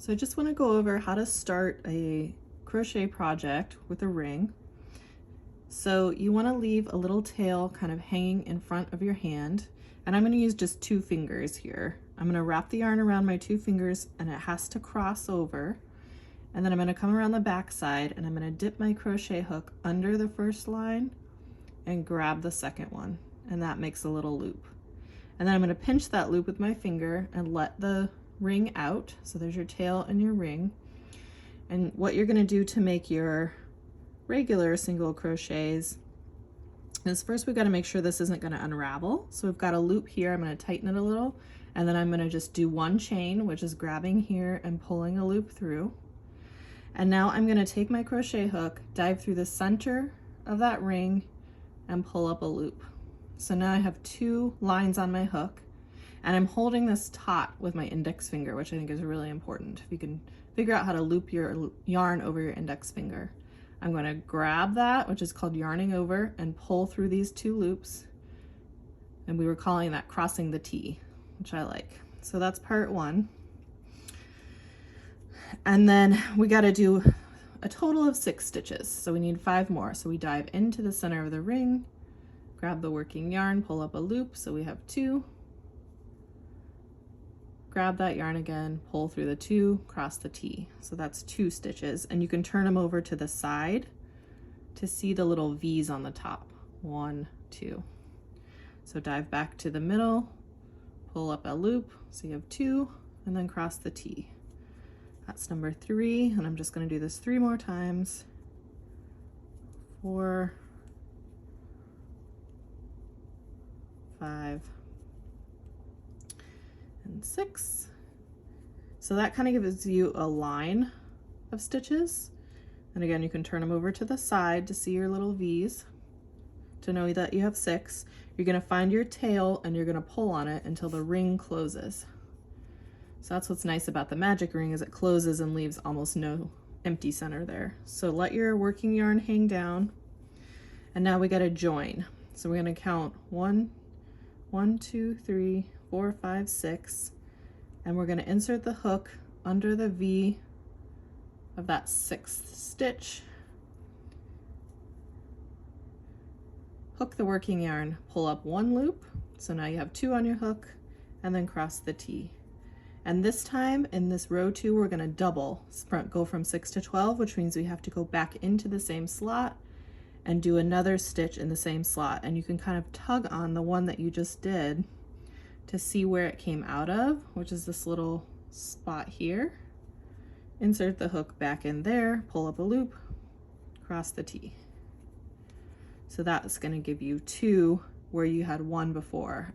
So I just want to go over how to start a crochet project with a ring. So you want to leave a little tail kind of hanging in front of your hand, and I'm going to use just 2 fingers here. I'm going to wrap the yarn around my 2 fingers and it has to cross over, and then I'm going to come around the back side and I'm going to dip my crochet hook under the first line and grab the second one, and that makes a little loop. And then I'm going to pinch that loop with my finger and let the ring out. So there's your tail and your ring. And what you're going to do to make your regular single crochets is first we've got to make sure this isn't going to unravel. So we've got a loop here. I'm going to tighten it a little, and then I'm going to just do 1 chain, which is grabbing here and pulling a loop through. And now I'm going to take my crochet hook, dive through the center of that ring and pull up a loop. So now I have 2 lines on my hook, and I'm holding this taut with my index finger, which I think is really important. If you can figure out how to loop your yarn over your index finger. I'm going to grab that, which is called yarning over, and pull through these 2 loops. And we were calling that crossing the T, which I like. So that's part 1. And then we got to do a total of 6 stitches. So we need 5 more. So we dive into the center of the ring, grab the working yarn, pull up a loop. So we have 2. Grab that yarn again, pull through the 2, cross the T. So that's 2 stitches, and you can turn them over to the side to see the little V's on the top. 1, 2. So dive back to the middle, pull up a loop, so you have 2, and then cross the T. That's number 3, and I'm just going to do this 3 more times. 4, 5, and 6. So that kind of gives you a line of stitches. And again, you can turn them over to the side to see your little V's, to know that you have 6. You're going to find your tail and you're going to pull on it until the ring closes. So that's what's nice about the magic ring, is it closes and leaves almost no empty center there. So let your working yarn hang down, and now we got to join. So we're going to count 1, 2, 3, 4, 5, 6, and we're going to insert the hook under the V of that 6th stitch, hook the working yarn, pull up 1 loop, so now you have 2 on your hook, and then cross the T. And this time in this row 2 we're going to double, go from 6 to 12, which means we have to go back into the same slot and do another stitch in the same slot, and you can kind of tug on the one that you just did to see where it came out of, which is this little spot here. Insert the hook back in there, pull up a loop, cross the T. So that's going to give you 2 where you had 1 before.